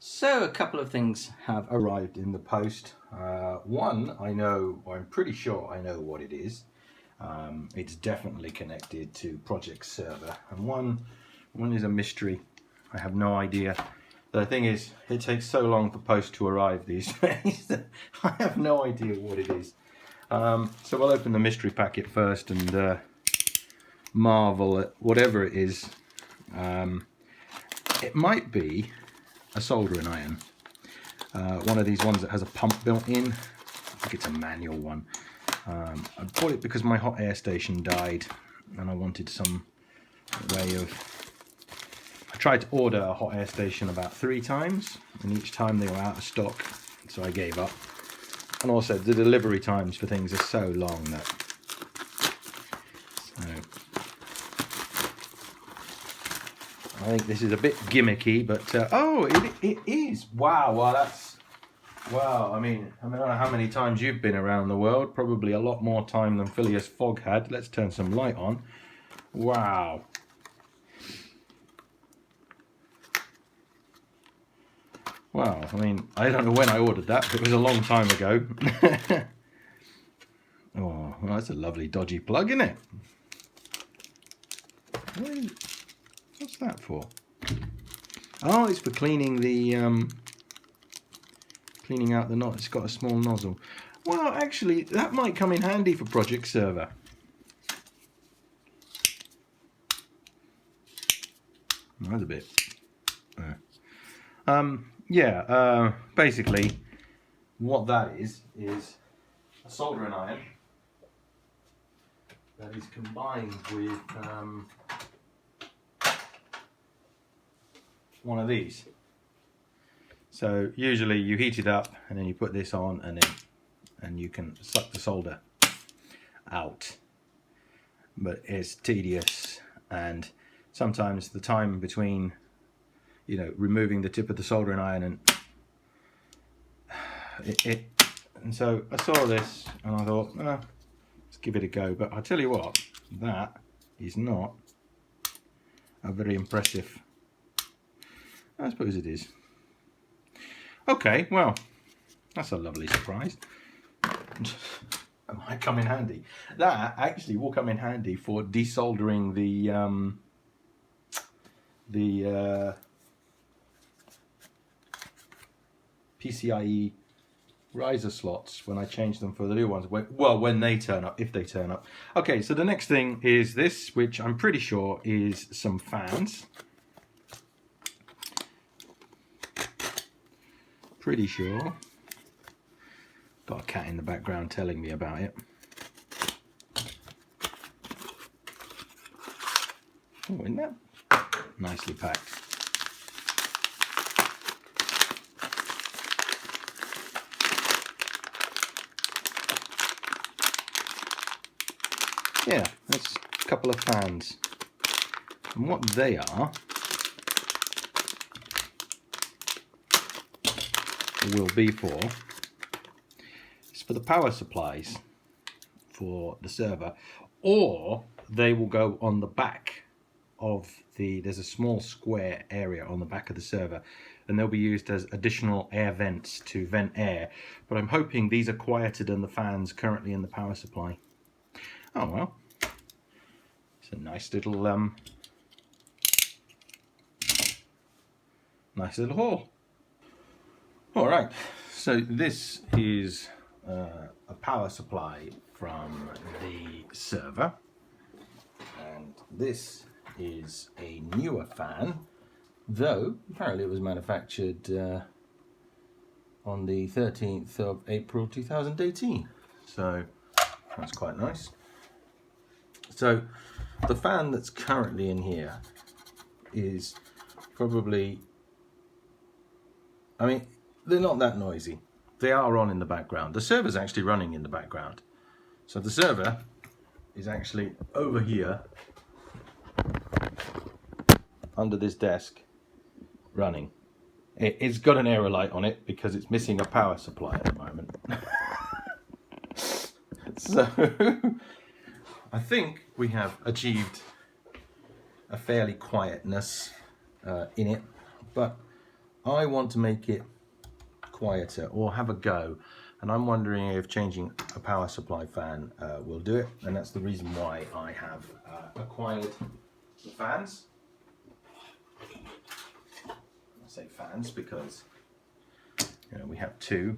So a couple of things have arrived in the post. One, I know, or I'm pretty sure I know what it is. It's definitely connected to Project Server, and one is a mystery. I have no idea. The thing is, it takes so long for post to arrive these days that I have no idea what it is. So we'll open the mystery packet first and marvel at whatever it is. It might be a soldering iron. One of these ones that has a pump built in. I think it's a manual one. I bought it because my hot air station died and I wanted some way of... I tried to order a hot air station about 3 times and each time they were out of stock, so I gave up. And also the delivery times for things are so long that... I think this is a bit gimmicky, but oh, it is! Wow, that's... Wow, I mean, I don't know how many times you've been around the world. Probably a lot more time than Phileas Fogg had. Let's turn some light on. Wow. Wow, I mean, I don't know when I ordered that, but it was a long time ago. Oh, well, that's a lovely dodgy plug, isn't it? What's that for? Oh, it's for cleaning the... cleaning out the knot. It's got a small nozzle. Well, actually, that might come in handy for Project Server. That's a bit... basically, what that is a soldering iron that is combined with one of these. So usually you heat it up and then you put this on and you can suck the solder out. But it's tedious, and sometimes the time between, you know, removing the tip of the soldering iron and so I saw this and I thought, let's give it a go. But I tell you what, that is not a very impressive. I suppose it is. Okay, well, that's a lovely surprise. It might come in handy. That actually will come in handy for desoldering the PCIe riser slots when I change them for the new ones. Well, when they turn up, if they turn up. Okay, so the next thing is this, which I'm pretty sure is some fans. Pretty sure. Got a cat in the background telling me about it. Oh, isn't that nicely packed? Yeah, that's a couple of fans. And what they are will be for is for the power supplies for the server, or they will go on the back of there's a small square area on the back of the server, and they'll be used as additional air vents to vent air, but I'm hoping these are quieter than the fans currently in the power supply. Oh well, it's a nice little haul. Alright, so this is a power supply from the server, and this is a newer fan, though apparently it was manufactured on the 13th of April 2018, so that's quite nice. So the fan that's currently in here is probably, I mean, they're not that noisy. They are on in the background. The server's actually running in the background. So the server is actually over here under this desk running. It's got an aero light on it because it's missing a power supply at the moment. So I think we have achieved a fairly quietness in it, but I want to make it quieter or have a go, and I'm wondering if changing a power supply fan will do it, and that's the reason why I have acquired the fans. I say fans because we have two.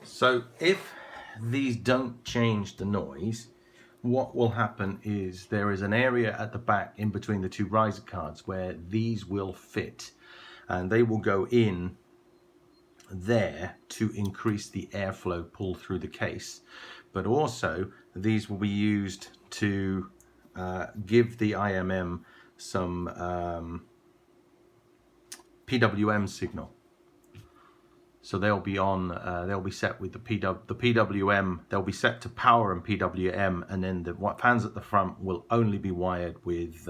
So if these don't change the noise, what will happen is there is an area at the back in between the two riser cards where these will fit, and they will go in there to increase the airflow pull through the case. But also these will be used to give the IMM some PWM signal. So they'll be on, they'll be set with the PWM, they'll be set to power and PWM, and then the fans at the front will only be wired with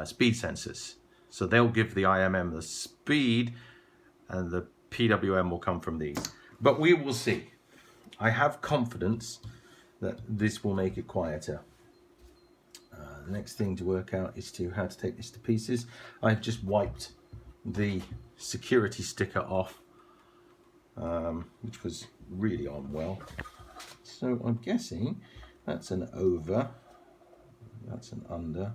speed sensors. So they'll give the IMM the speed, and the PWM will come from these. But we will see. I have confidence that this will make it quieter. The next thing to work out is how to take this to pieces. I've just wiped the security sticker off, which was really on well. So I'm guessing that's an over, that's an under,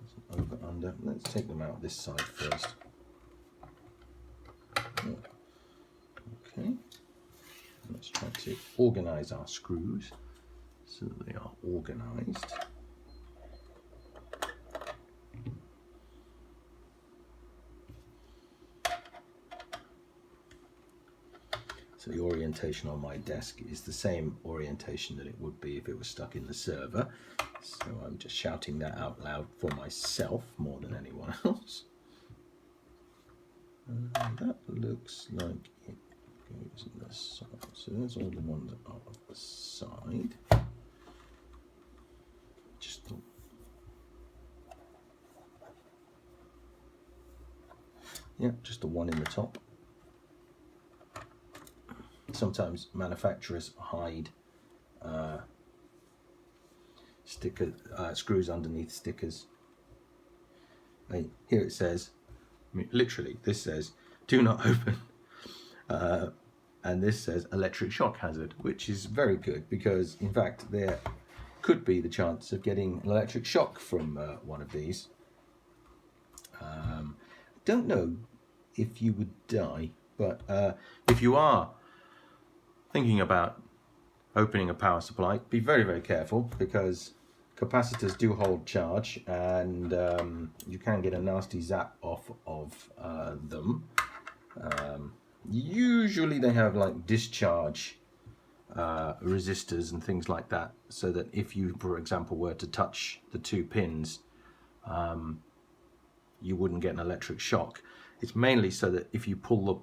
that's an over under. Let's take them out this side first. Okay, let's try to organize our screws so that they are organized. So the orientation on my desk is the same orientation that it would be if it was stuck in the server. So I'm just shouting that out loud for myself more than anyone else. That looks like it goes on the side. So there's all the ones that are on the side. Just the one in the top. Sometimes manufacturers hide screws underneath stickers. Here it says, literally, this says, do not open. And this says electric shock hazard, which is very good because, in fact, there could be the chance of getting an electric shock from one of these. Don't know if you would die, but if you are thinking about opening a power supply, be very, very careful because capacitors do hold charge, and you can get a nasty zap off of them. Usually they have like discharge resistors and things like that, so that if you, for example, were to touch the two pins, you wouldn't get an electric shock. It's mainly so that if you pull the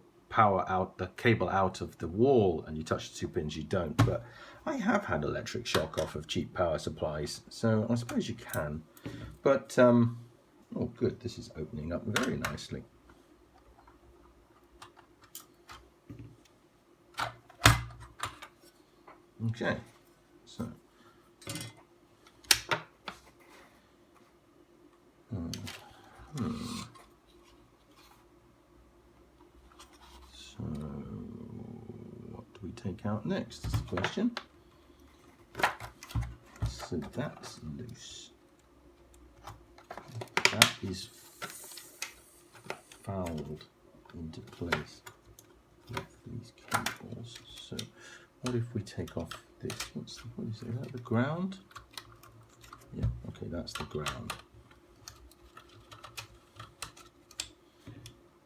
the cable out of the wall and you touch the two pins, you don't. But I have had electric shock off of cheap power supplies, so I suppose you can. But oh good, this is opening up very nicely. Okay, so so what do we take out next is the question. So that's loose. That is fouled into place with these cables. So what if we take off this? What is it? Is that the ground? Yeah, okay, that's the ground.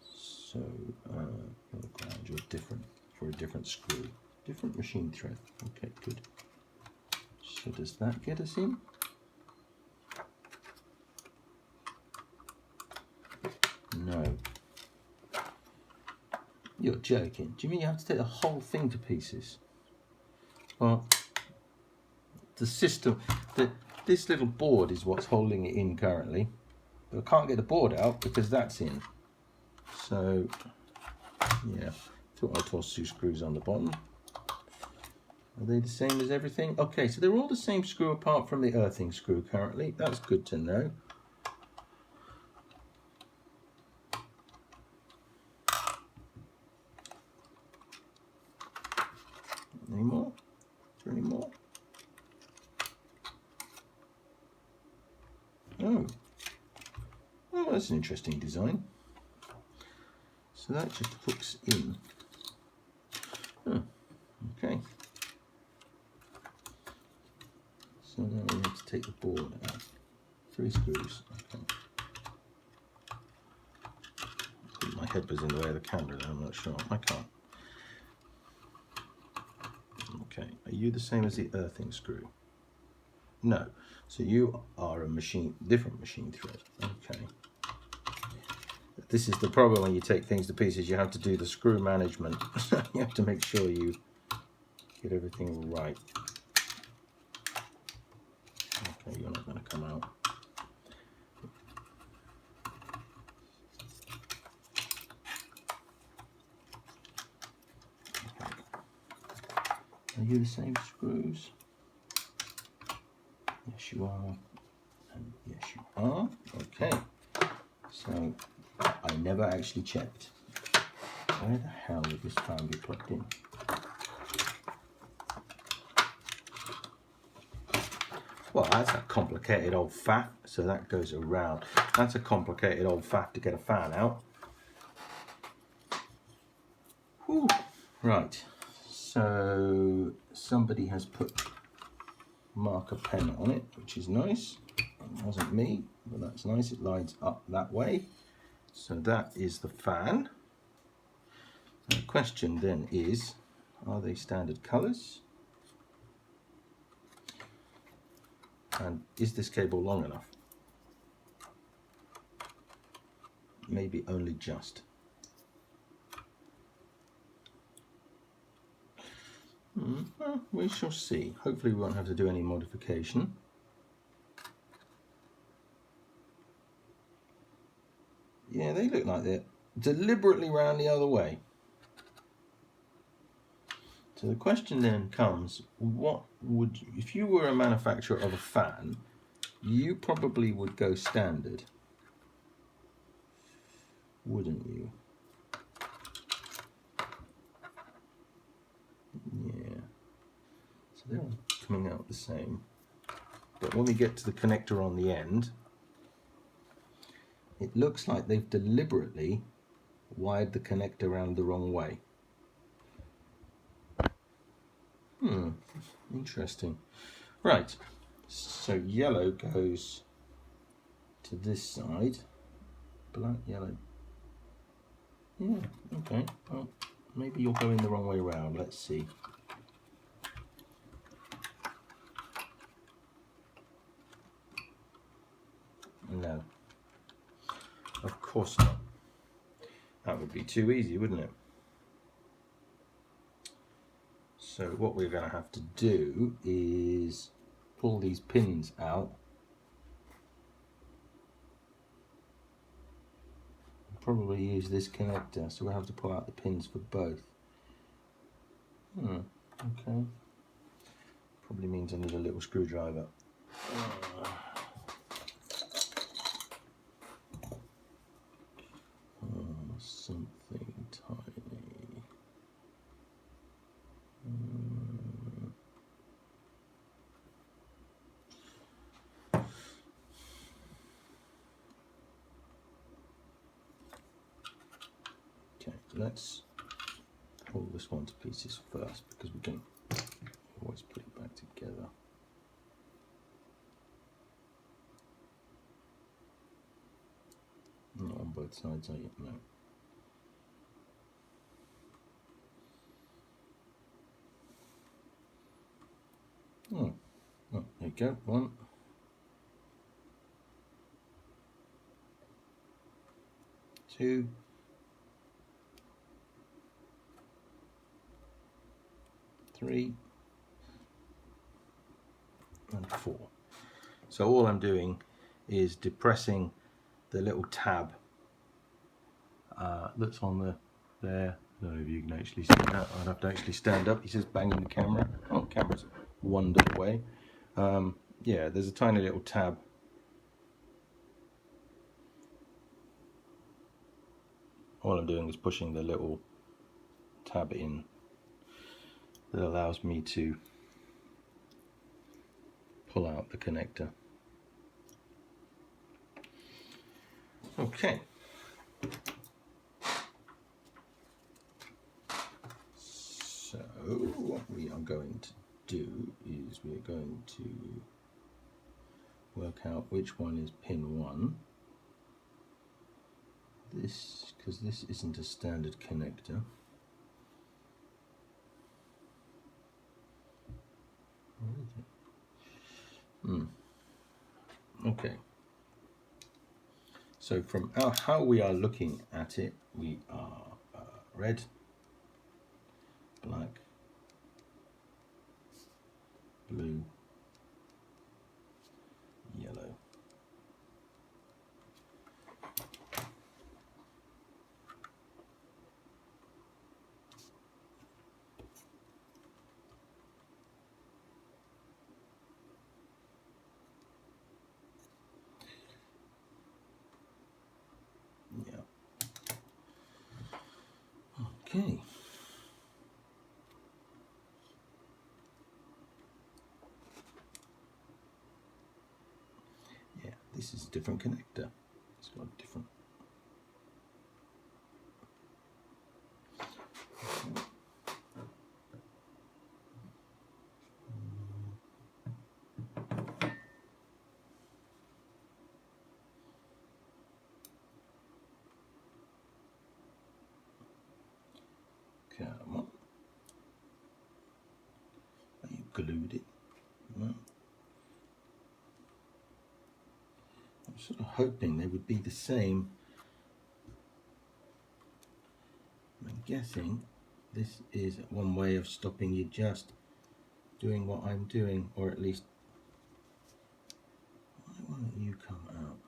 So the ground, you're different for a different screw, different machine thread. Okay, good. So does that get us in? No. You're joking. Do you mean you have to take the whole thing to pieces? Well, the system, this little board is what's holding it in currently. But I can't get the board out because that's in. So, yeah, thought I'd toss two screws on the bottom. Are they the same as everything? Okay, so they're all the same screw apart from the earthing screw currently. That's good to know. Oh, that's an interesting design. So that just hooks in. Oh, okay. So now we need to take the board out. 3 screws. Okay. I think my head was in the way of the camera there, I'm not sure. I can't. Okay. Are you the same as the earthing screw? No. So you are a different machine thread. Okay. This is the problem when you take things to pieces. You have to do the screw management. You have to make sure you get everything right. Okay, you're not going to come out. Okay. Are you the same screws? Yes, you are. And yes, you are. Okay. So I never actually checked. Where the hell would this fan be plugged in? Well, that's a complicated old faff, so that goes around. That's a complicated old faff to get a fan out. Whew. Right, so somebody has put marker pen on it, which is nice. It wasn't me, but that's nice. It lines up that way. So that is the fan. The question then is, are they standard colours? And is this cable long enough? Maybe only just. Well, we shall see. Hopefully we won't have to do any modification. Yeah, they look like they're deliberately round the other way. So the question then comes, what would you, if you were a manufacturer of a fan, you probably would go standard, wouldn't you? Yeah. So they're all coming out the same. But when we get to the connector on the end, it looks like they've deliberately wired the connector around the wrong way. Interesting. Right, so yellow goes to this side, black, yellow. Yeah, okay, well, maybe you're going the wrong way around, let's see. No, of course not. That would be too easy, wouldn't it? So what we're going to have to do is pull these pins out. Probably use this connector, so we'll have to pull out the pins for both. Okay. Probably means I need a little screwdriver. Something tiny. Okay, let's pull this one to pieces first, because we can always put it back together. Not on both sides, are you? No. Oh, there you go. 1, 2, 3, and 4. So all I'm doing is depressing the little tab that's on there. I don't know if you can actually see that. I'd have to actually stand up. He says banging the camera. Oh, camera's wandered away. Yeah, there's a tiny little tab. All I'm doing is pushing the little tab in that allows me to pull out the connector. Okay. So what we are going to do is we are going to work out which one is pin 1. This, because this isn't a standard connector. Where is it? Okay. So from how we are looking at it, we are red, black, blue, yellow. Yeah. Okay. Yeah, this is a different connector. It's got a different. Come on. Are you glued it? No. I'm sort of hoping they would be the same. I'm guessing this is one way of stopping you just doing what I'm doing, or at least why won't you come out?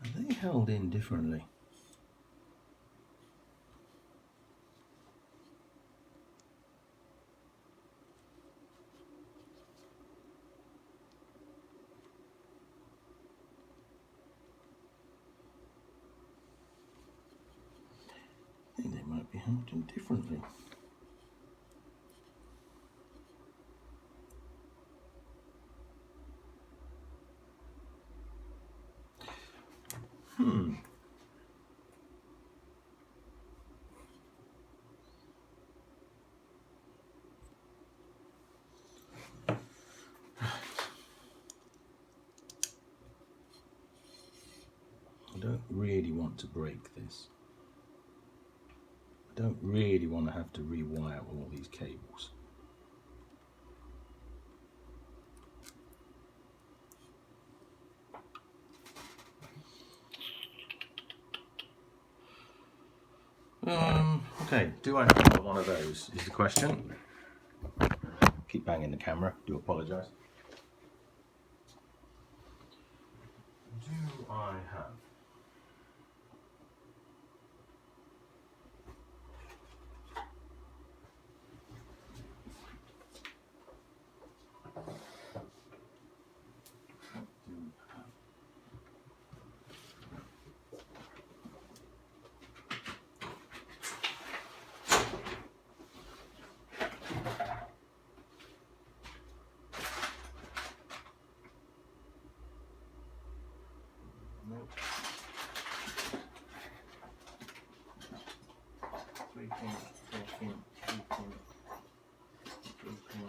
Are they held in differently? I think they might be held in differently. I don't really want to break this. I don't really want to have to rewire all these cables. Okay, do I have one of those is the question. Keep banging the camera, do apologise. Do I have? Nope. 3 pin, 4 pin, 2 pin, 3 pin.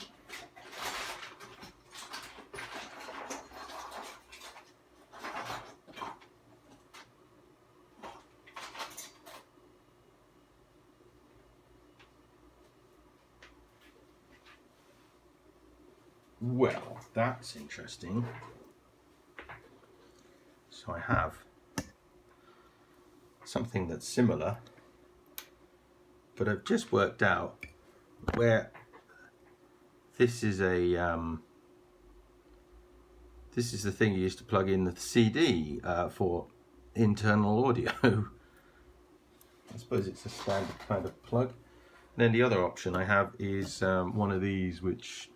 Well, that's interesting. So I have something that's similar, but I've just worked out where this is this is the thing you used to plug in the CD for internal audio. I suppose it's a standard kind of plug. And then the other option I have is one of these which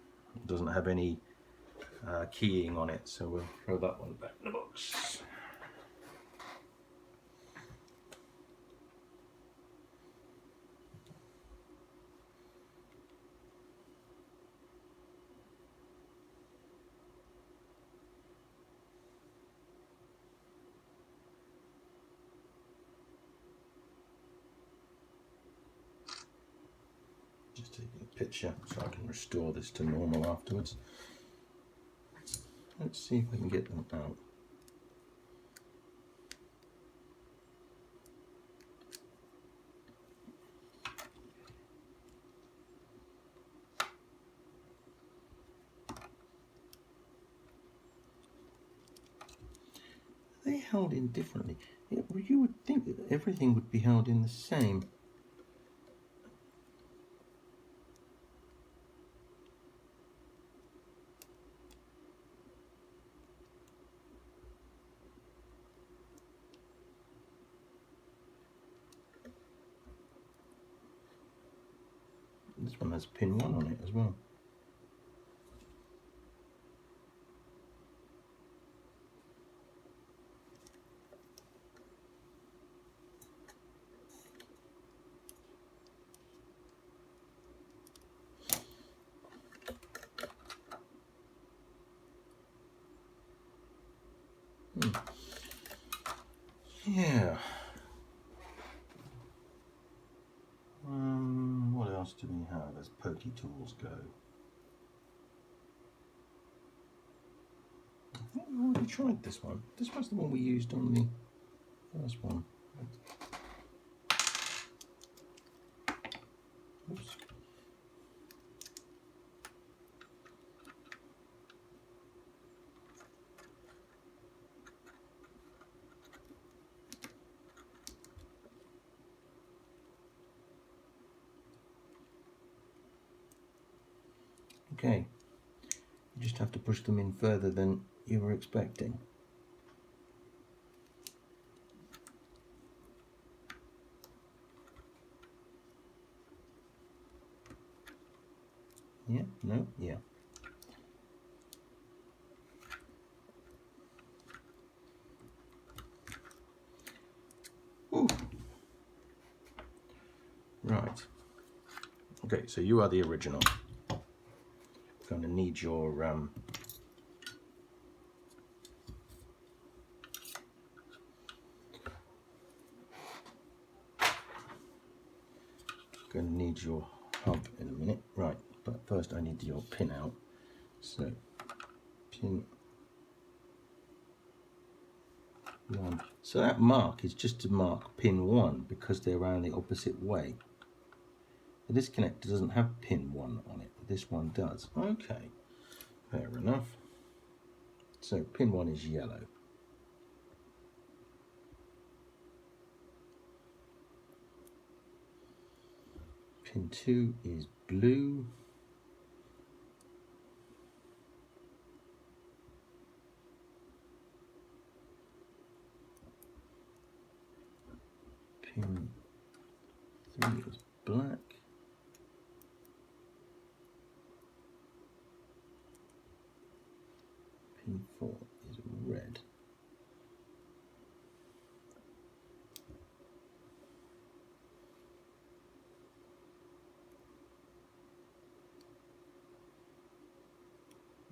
doesn't have any keying on it, so we'll throw that one back in the box. taking a picture so I can restore this to normal afterwards. Let's see if I can get them out. They're held in differently. You would think that everything would be held in the same. This one has pin 1 on it as well. Yeah. What else do we have as pokey tools go? I think we already tried this one. This was the one we used on the first one. Oops. Okay, you just have to push them in further than you were expecting. Yeah, no, yeah. Ooh. Right. Okay, so you are the original. Going to need your going to need your hub in a minute. Right, but first I need your pin out. So pin 1. So that mark is just to mark pin 1 because they're around the opposite way. This connector doesn't have pin 1 on it, but this one does. Okay, fair enough. So pin 1 is yellow. Pin 2 is blue. Pin 3 is black. Pin 4 is red.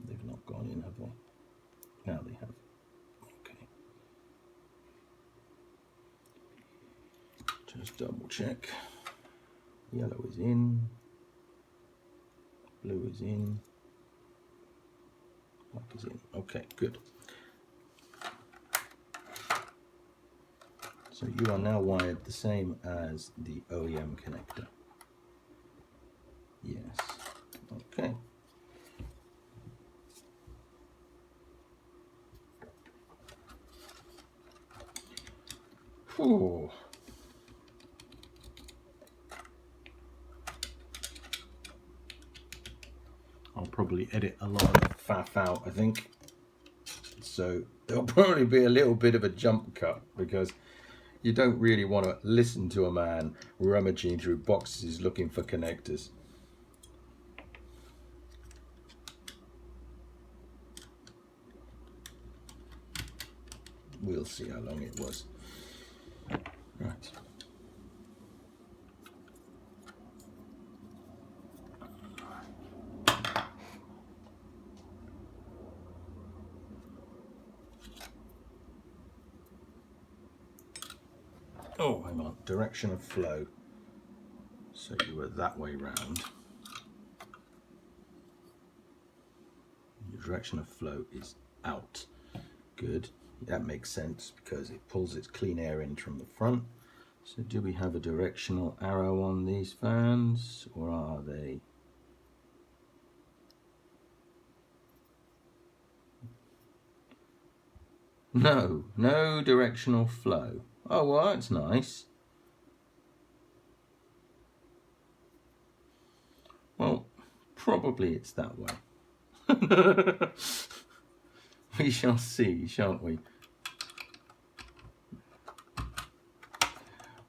They've not gone in, have they? Now they have. Okay. Just double check. Yellow is in. Blue is in. Black is in. Okay, good. So you are now wired the same as the OEM connector. Yes. Okay. Whew. I'll probably edit a lot of faff out, I think. So there'll probably be a little bit of a jump cut because you don't really want to listen to a man rummaging through boxes looking for connectors. We'll see how long it was. Right. Oh, hang on. Direction of flow. So you were that way round. The direction of flow is out. Good. That makes sense because it pulls its clean air in from the front. So do we have a directional arrow on these fans, or are they? No, no directional flow. Oh, well, that's nice. Well, probably it's that way. We shall see, shan't we?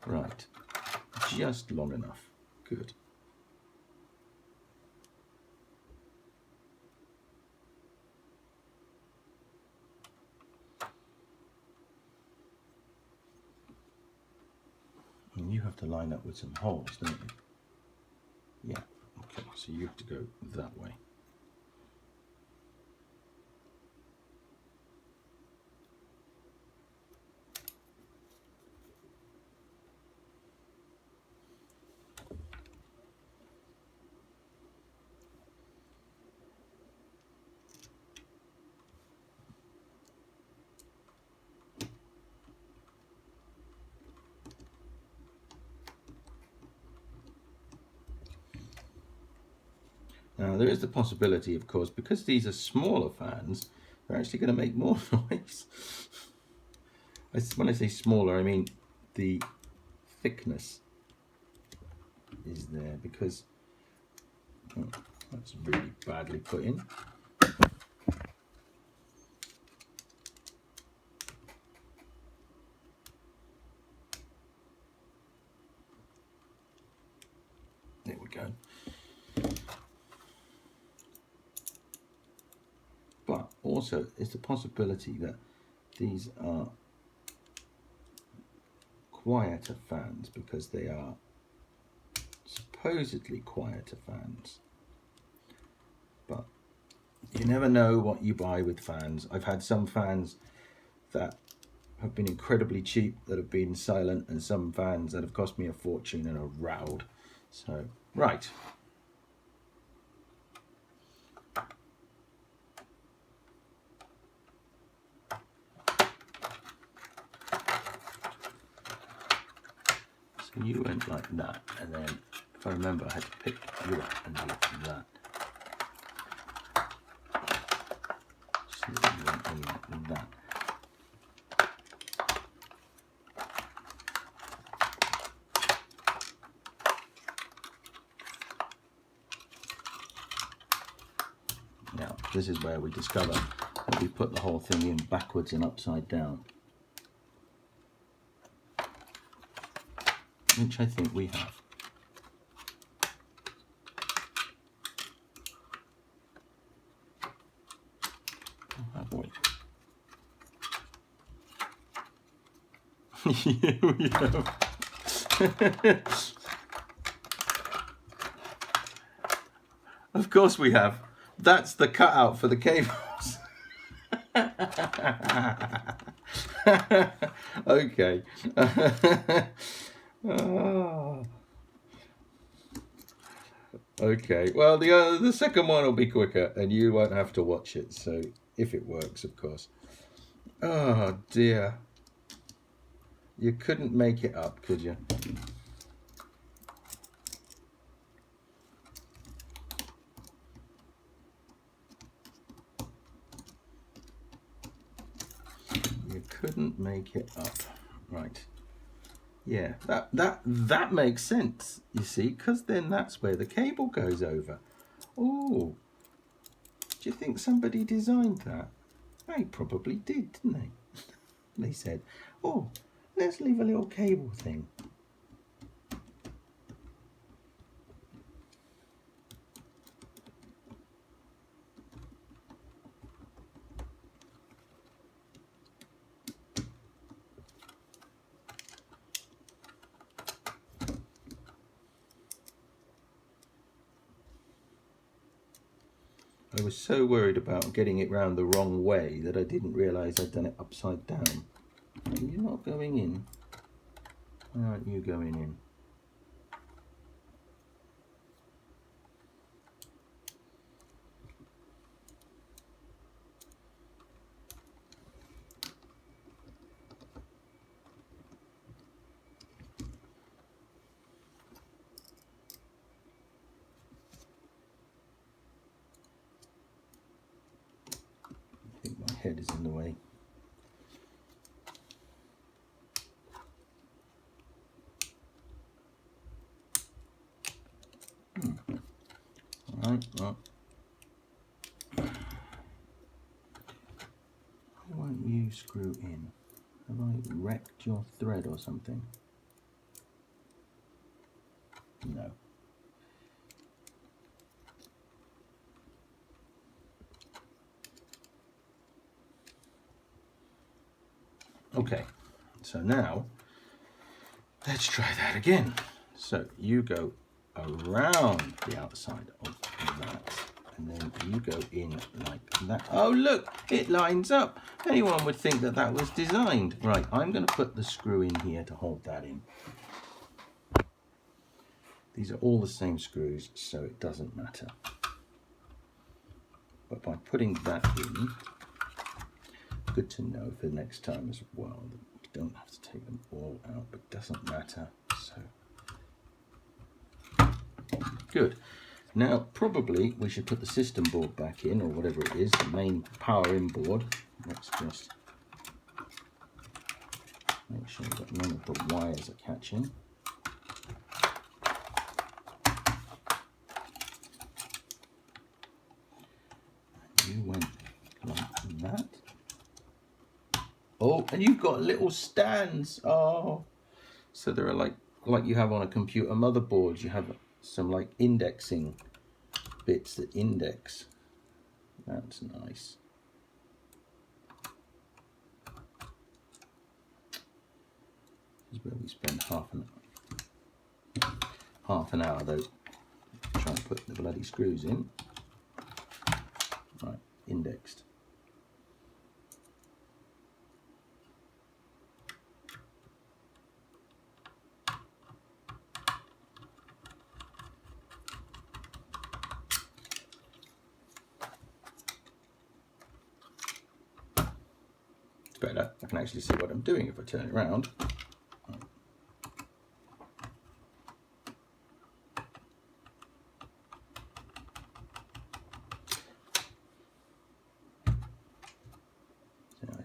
Right, just long enough. Good. And you have to line up with some holes, don't you? Yeah, okay, so you have to go that way. Now there is the possibility, of course, because these are smaller fans, they're actually going to make more noise. When I say smaller, I mean the thickness is there, because that's really badly put in. There we go. But also, it's the possibility that these are quieter fans because they are supposedly quieter fans. But you never know what you buy with fans. I've had some fans that have been incredibly cheap that have been silent, and some fans that have cost me a fortune and are loud. So, right. So you went like that, and then if I remember, I had to pick you up and do that. So you went in like that. Now, this is where we discover that we put the whole thing in backwards and upside down, which I think we have. Have we? Yeah, we have. Of course we have. That's the cutout for the cables. Okay. Oh. Okay. Well, the second one will be quicker, and you won't have to watch it. So, if it works, of course. Oh dear. You couldn't make it up, could you? Couldn't make it up. Right. Yeah, that makes sense, you see, because then that's where the cable goes over. Oh, do you think somebody designed that? They probably did, didn't they? They said, oh, let's leave a little cable thing. I was so worried about getting it round the wrong way that I didn't realise I'd done it upside down. You're not going in. Why aren't you going in? head is in the way. All right, well, why won't you screw in? Have I wrecked your thread or something? No. Okay, so now let's try that again. So you go around the outside of that, and then you go in like that. Oh look, it lines up. Anyone would think that that was designed. Right, I'm going to put the screw in here to hold that in. These are all the same screws, so it doesn't matter. But by putting that in, good to know for next time as well, that you don't have to take them all out, but it doesn't matter. So good. Now probably we should put the system board back in, or whatever it is, the main power in board. Let's just make sure that none of the wires are catching. You went like that. Oh, and you've got little stands. Oh, so there are like you have on a computer motherboard. You have some like indexing bits that index. That's nice. This is where we spend half an hour though, trying to put the bloody screws in. Right, indexed. It's better. I can actually see what I'm doing if I turn it around.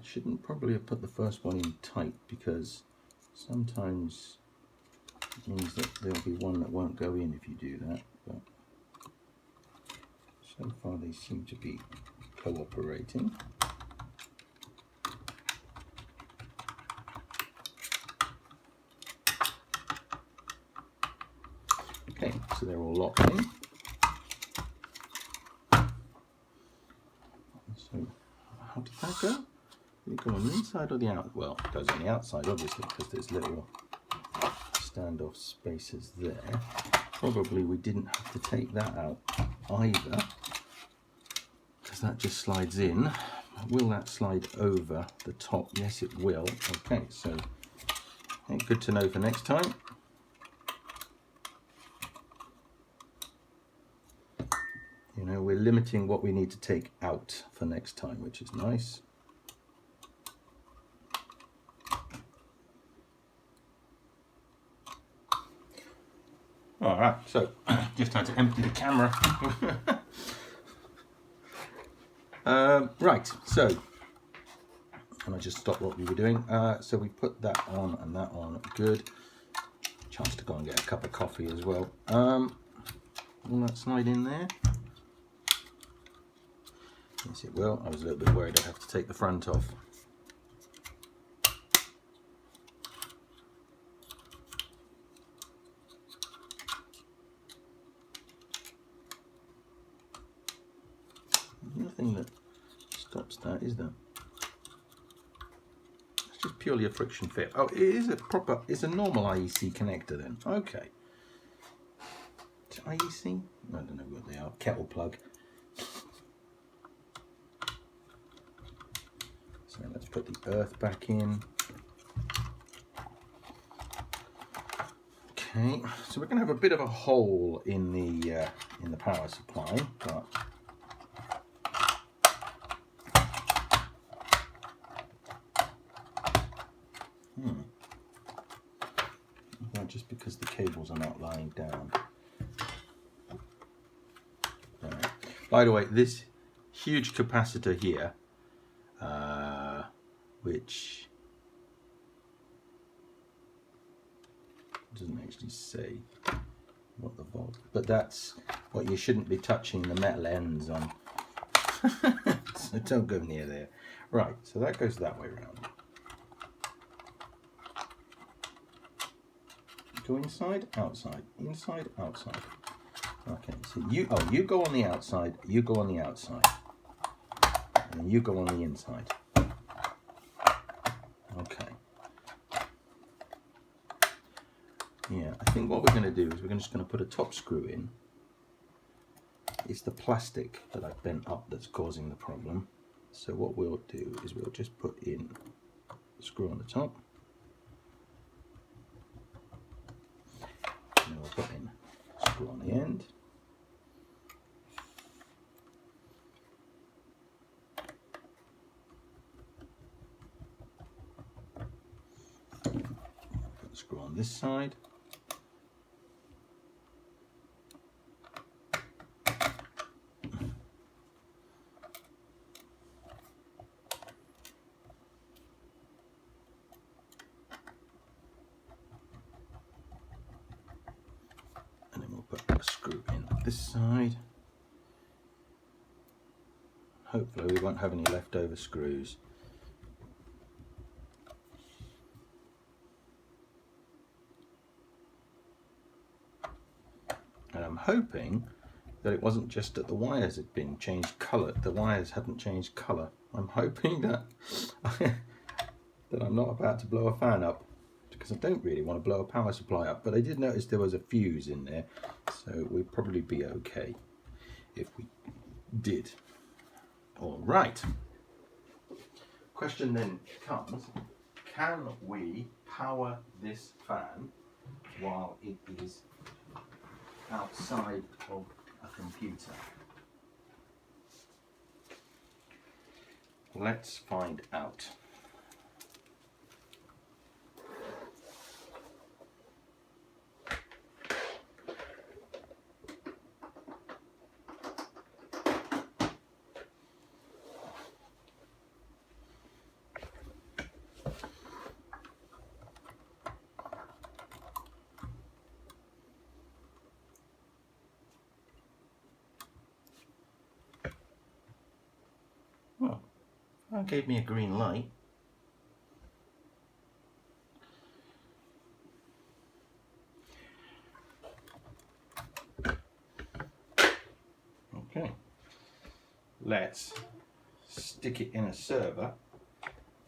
Shouldn't probably have put the first one in tight, because sometimes it means that there'll be one that won't go in if you do that, but so far they seem to be cooperating. Okay, so they're all locked in. So how did that go? Did it go on the inside or the out? Well, it goes on the outside, obviously, because there's little standoff spaces there. Probably we didn't have to take that out either, because that just slides in. Will that slide over the top? Yes, it will. Okay, so good to know for next time. You know, we're limiting what we need to take out for next time, which is nice. All right, so just had to empty the camera. Right, so can I just stop what we were doing? So we put that on and that on. Good. Chance to go and get a cup of coffee as well. Will that slide in there? Yes, it will. I was a little bit worried I'd have to take the front off. Nothing that stops that, is there? It's just purely a friction fit. Oh, it is it's a normal IEC connector then. Okay. It's IEC? I don't know what they are. Kettle plug. So let's put the earth back in. Okay, so we're going to have a bit of a hole in the power supply, but just because the cables are not lying down. Right. By the way, this huge capacitor here which doesn't actually say what the volt, but that's what you shouldn't be touching the metal ends on. So don't go near there. Right, so that goes that way around. Go inside, outside, inside, outside. Okay, so you go on the outside, you go on the outside, and then you go on the inside. Okay. Yeah, I think what we're going to do is we're just going to put a top screw in. It's the plastic that I've bent up that's causing the problem. So what we'll do is we'll just put in a screw on the top. And then we'll put in a screw on the end. Put the screw on this side. And then we'll put a screw in this side. Hopefully we won't have any leftover screws. And I'm hoping that it wasn't just that the wires had been changed colour. The wires hadn't changed colour. I'm hoping that that I'm not about to blow a fan up, because I don't really want to blow a power supply up. But I did notice there was a fuse in there, so we'd probably be okay if we did. All right. Question then comes: can we power this fan while it is outside of a computer? Let's find out. Well, that gave me a green light. Okay, let's stick it in a server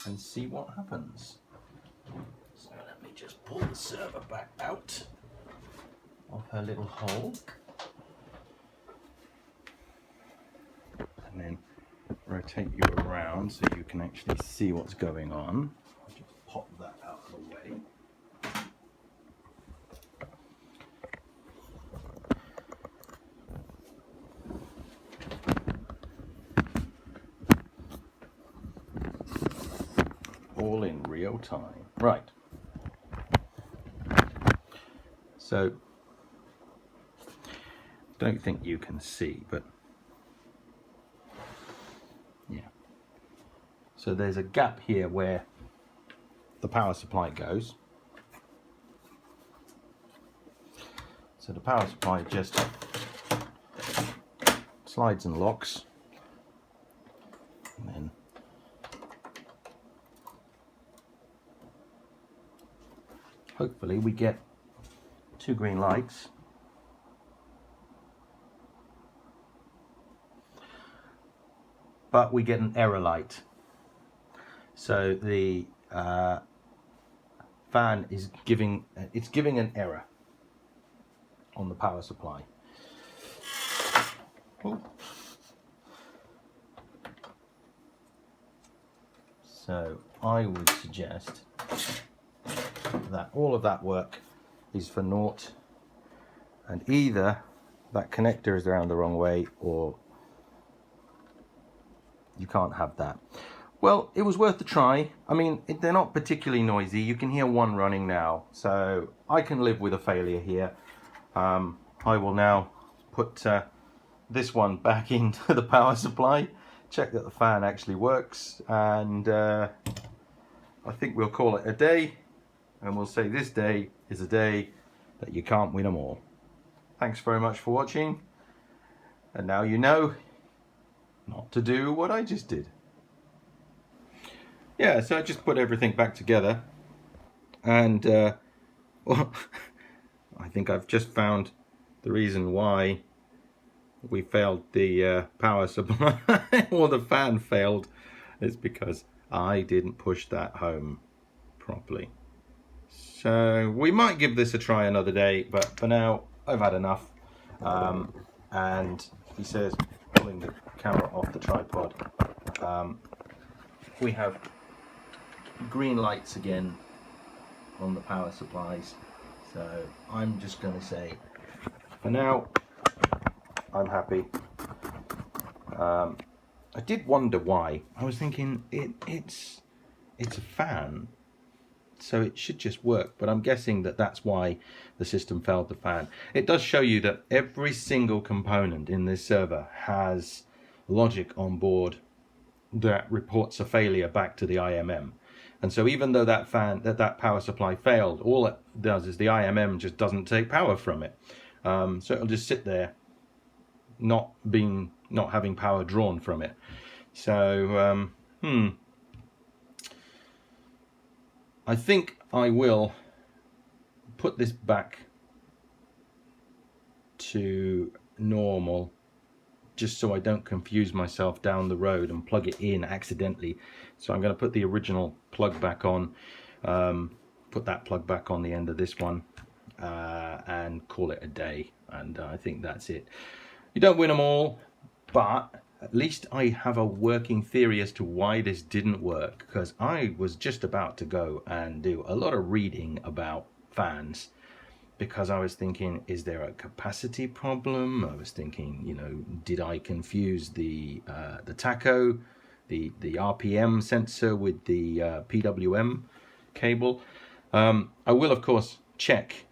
and see what happens. So let me just pull the server back out of her little hole, and then rotate you around so you can actually see what's going on. I'll just pop that out of the way. All in real time. Right. So, don't think you can see, but yeah. So there's a gap here where the power supply goes. So the power supply just slides and locks, and then hopefully we get 2 green lights. But we get an error light. So the fan is giving an error on the power supply. Ooh. So I would suggest that all of that work is for naught, and either that connector is around the wrong way or you can't have that. Well, it was worth the try. I mean, they're not particularly noisy. You can hear one running now, so I can live with a failure here. I will now put this one back into the power supply, check that the fan actually works, and I think we'll call it a day, and we'll say this day is a day that you can't win them all. Thanks very much for watching, and now you know not to do what I just did. Yeah, so I just put everything back together, and well, I think I've just found the reason why we failed the power supply, or the fan failed, is because I didn't push that home properly. So we might give this a try another day, but for now I've had enough. And he says, pulling the camera off the tripod, we have green lights again on the power supplies. So I'm just going to say, for now, I'm happy. I did wonder why. I was thinking it's a fan, so it should just work, but I'm guessing that that's why the system failed the fan. It does show you that every single component in this server has logic on board that reports a failure back to the IMM. And so even though that power supply failed, all it does is the IMM just doesn't take power from it. So it'll just sit there, not having power drawn from it. So I think I will put this back to normal, just so I don't confuse myself down the road and plug it in accidentally. So I'm going to put the original plug back on, put that plug back on the end of this one, and call it a day. And I think that's it. You don't win them all, but at least I have a working theory as to why this didn't work, because I was just about to go and do a lot of reading about fans, because I was thinking, is there a capacity problem? I was thinking, you know, did I confuse the tacho, the RPM sensor with the PWM cable? I will, of course, check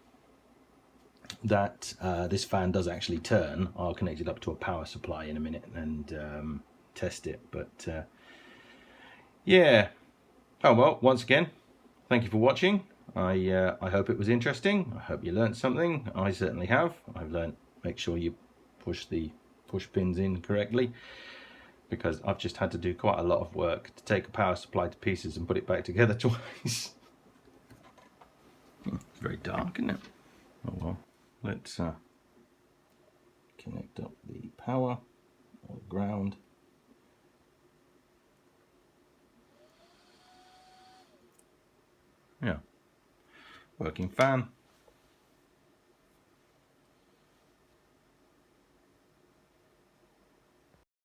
that this fan does actually turn. I'll connect it up to a power supply in a minute and test it. But yeah. Oh well, once again, thank you for watching. I hope it was interesting. I hope you learned something. I certainly have. I've learned, make sure you push the push pins in correctly, because I've just had to do quite a lot of work to take a power supply to pieces and put it back together twice. It's very dark, isn't it? Oh well. Let's connect up the power or ground. Yeah, working fan.